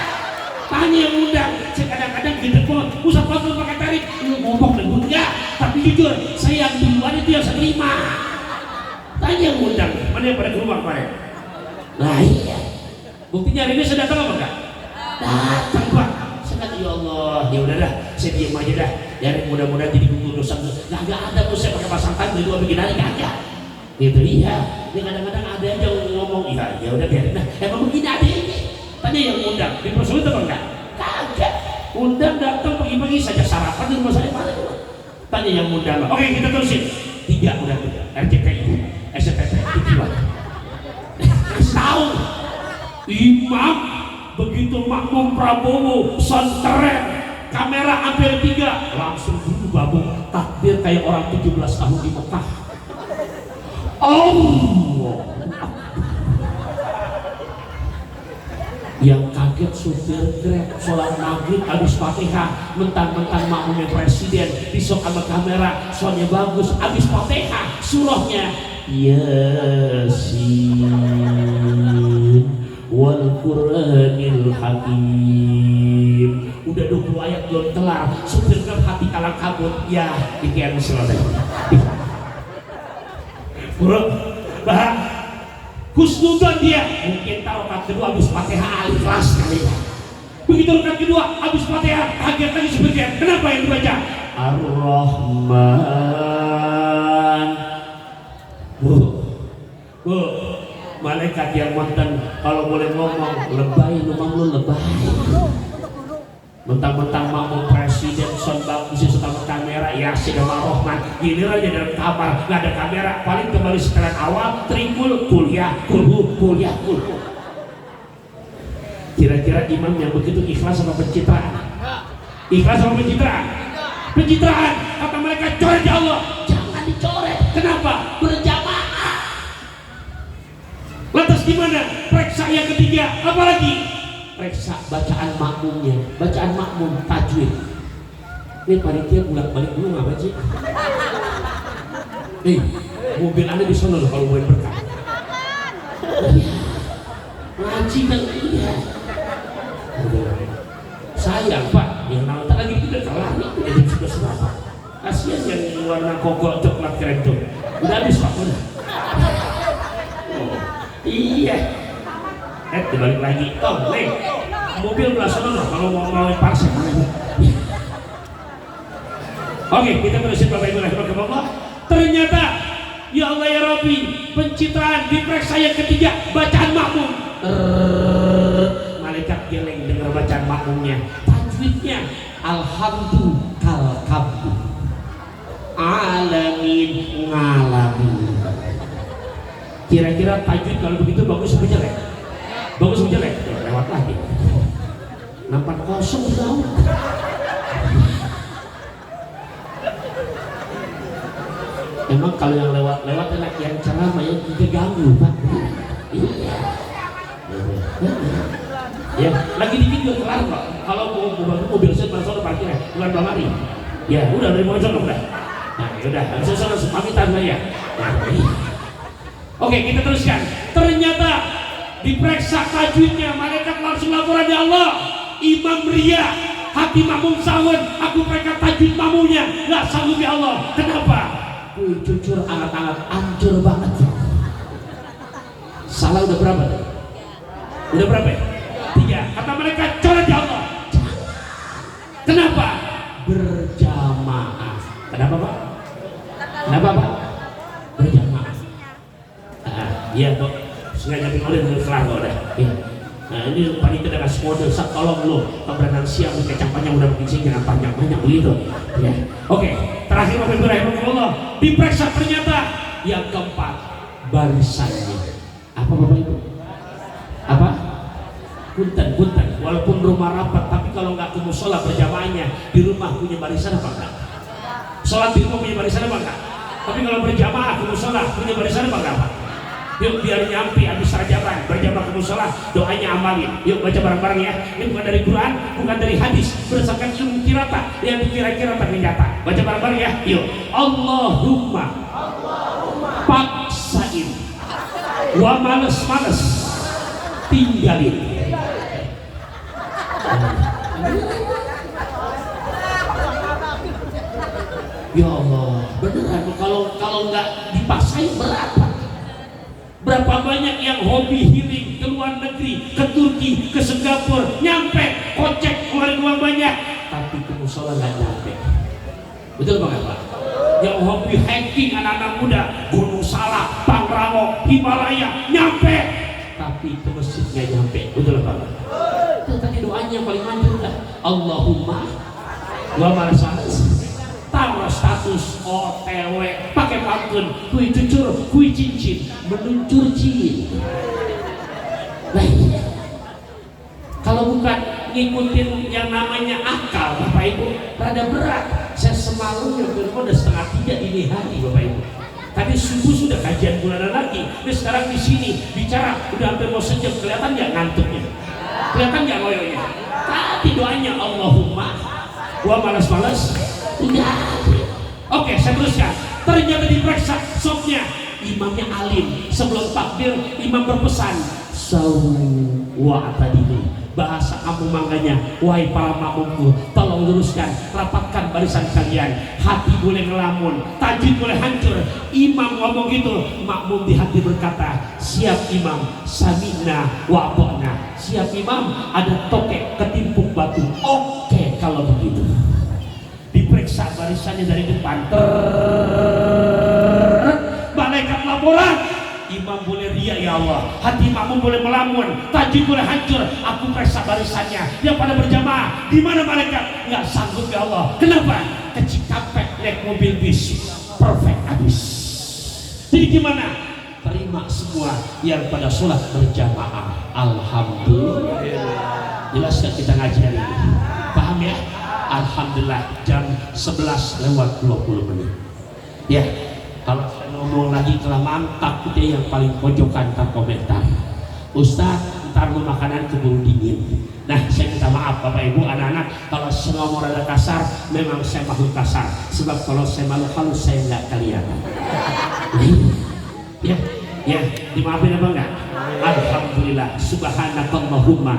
Tanya yang ngundang. Saya kadang-kadang gitu kok Ustaz Fadl pakai tarif. Lu ngomong dan enggak. Tapi jujur saya yang duluan itu yang saya terima. Tanya yang ngundang. Mana yang pada keluar kemarin? Nah iya. Buktinya hari ini saya datang apa enggak? Datang Pak. Saya kata ya Allah, ya udah dah, saya diam aja dah. Ya mudah-mudahan jadi gugur dosa. Nggak ada tuh saya pakai pasang tangan itu bikin hari kagak. Gitu iya. Ini kadang-kadang ada aja ngomong ya udah biarin dah. Emang begini ada ini. Tanya yang ngundang. Di Prosolid apa enggak? Kagak. Undang datang pagi-pagi saja sarapan di rumah saya mana? Tanya yang ngundang. Oke kita terusin. 3 udah RCTI, SCTP, tujuan. Tahu Imam begitu makmum Prabowo senteret kamera ambil 3 langsung dulu babuk takbir kayak orang 17 tahun di Mekah. Allah. Yang kaget supir Grab sholat maghrib habis Fatihah, mentang-mentang makmumnya presiden disok sama kamera soalnya bagus, habis Fatihah surahnya Yasin wal Qur'anil Hakim. Udah 20 ayat belum kelar, supir Grab hati kalang kabut. Ya, dikira selesai. Bah, husnudzon dia mungkin tahu rakaat kedua habis Fatihah Al-Ikhlas kali ya. Begitu rakaat kedua habis Fatihah kaget lagi sebenarnya. Kenapa yang dibaca? Ar-Rahman. Bu, malaikat yang mantan kalau boleh ngomong lebay, memang lu lebay. Mentang-mentang makmum presiden son bagus sama kamera ya sama Rahman, giliran aja dalam kamar nggak ada kamera, paling kembali setelan awal trikul kuliah kulhu. Kira-kira imam yang begitu ikhlas sama pencitraan? Ikhlas sama pencitraan? Pencitraan kata mereka coret ya Allah, jangan dicoret. Kenapa? Berjamaah. Lantas gimana? Periksa yang ketiga apalagi? Periksa bacaan makmumnya, bacaan makmum tajwid. Ini panitia bolak-balik dulu ngapain sih? Mobil Anda di sana loh kalau mau berkah. Ngaji kan iya. Sayang Pak, yang nonton lagi itu udah kelar nih, udah sudah selesai. Kasihan yang warna kogok coklat keren tuh. Udah habis Pak, udah. Iya. Dibalik lagi. Mobil belah sana loh kalau mau parcel. Oke, kita terusin Bapak Ibu rahimahullah. Ternyata ya Allah ya Rabbi, pencitraan diperiksa yang ketiga bacaan makmum. Malaikat geleng dengar bacaan makmumnya. Tajwidnya alhamdulillah alamin ngalamin. Kira-kira tajwid kalau begitu bagus apa jelek? Bagus apa jelek? Lewat lagi. Nampak kosong tahu. Emang kalau yang lewat-lewat enak, yang ceramah yang juga ganggu Pak. Iya. Ya, lagi dikit juga kelar kok. Kalau mau mobil saya langsung parkir ya, bukan lamari. Ya, udah dari motor udah. Nah, udah, langsung pamitan saya. Nah, oke, kita teruskan. Ternyata diperiksa tajwidnya, malaikat langsung laporan ya Allah. Imam ria, hati makmum sahun, aku periksa tajwid makmumnya, nggak sanggup ya Allah. Kenapa? Kue cucur anget-anget hancur banget. Salah udah berapa? Udah berapa ya? 3. Kata mereka, coret ya Allah. Kenapa? Berjamaah. Kenapa Pak? Kenapa Pak? Berjamaah. Iya Dok, sengaja oleh kelar kok udah. Iya. Nah ini panitia dengan semua dosa, tolong lo keberadaan siang kecang panjang udah bikin jangan panjang-panjang begitu. Ya. Oke, terakhir Bapak Ibu rahimahullah, diperiksa ternyata yang keempat barisannya. Apa Bapak Ibu? Apa? Punten. Walaupun rumah rapat, tapi kalau nggak ke musola berjamaahnya di rumah punya barisan apa enggak? Sholat di rumah punya barisan apa enggak? Tapi kalau berjamaah ke musola punya barisan apa enggak? Yuk biar nyampe habis rajatan berjamaah ke musola, doanya amalin. Yuk baca bareng-bareng ya. Ini bukan dari Quran, bukan dari hadis, berdasarkan ilmu kirata yang dikira-kira ternyata. Baca bareng-bareng ya. Yuk. Allahumma paksain wa males-males tinggalin. Ya Allah, beneran kalau nggak dipaksain berapa banyak yang hobi healing ke luar negeri, ke Turki, ke Singapura, nyampe kocek keluarin uang banyak, tapi ke musola nggak nyampe. Betul Bang Pak? Yang hobi hiking anak-anak muda, Gunung Salak, Pangrango, Himalaya, nyampe, tapi ke masjid nggak nyampe. Betul Bang? Itu tadi doanya yang paling manjur dah. Allahumma wa malas-malas taruh status OTW pakai pantun, kui cucur, kui cincin, meluncur jin. Nah, kalau bukan ngikutin yang namanya akal Bapak Ibu, rada berat. Saya semalam nyampe rumah udah 2:30 dini hari Bapak Ibu. Tadi subuh sudah kajian bulanan lagi. Ini sekarang di sini bicara udah hampir mau sejam, kelihatan nggak ngantuknya? Kelihatan nggak ngoyonya? Tapi doanya Allahumma gua malas-malas tidak. Oke, saya teruskan. Ternyata diperiksa sopnya imamnya alim. Sebelum takbir imam berpesan sawwa'tadili. Bahasa kampung mangganya, wahai para makmumku, tolong luruskan, rapatkan barisan kalian. Hati boleh ngelamun, tajwid boleh hancur. Imam ngomong gitu, makmum di hati berkata, siap imam, sami'na wa ata'na. Siap imam, ada tokek ketimpuk batu. Oke, kalau begitu. Diperiksa barisannya dari depan, malaikat laporan, imam boleh riya ya Allah, hati makmum boleh melamun, tajwid boleh hancur. Aku periksa barisannya yang pada berjamaah, di mana malaikat? Nggak sanggup ya Allah. Kenapa? Kecil kapek naik mobil bis, perfect habis. Jadi gimana? Terima semua yang pada sholat berjamaah. Alhamdulillah. Jelas kan kita ngaji hari ini? Paham ya? Alhamdulillah jam 11:20. Ya, kalau saya ngomong lagi kelamaan takutnya yang paling pojokan tak komentar. Ustaz, ntar lu makanan keburu dingin. Nah, saya minta maaf Bapak Ibu, anak-anak, kalau saya ngomong rada kasar, memang saya makhluk kasar. Sebab kalau saya makhluk halus, saya nggak kelihatan. Ya, dimaafin apa enggak? Alhamdulillah, subhanakallahumma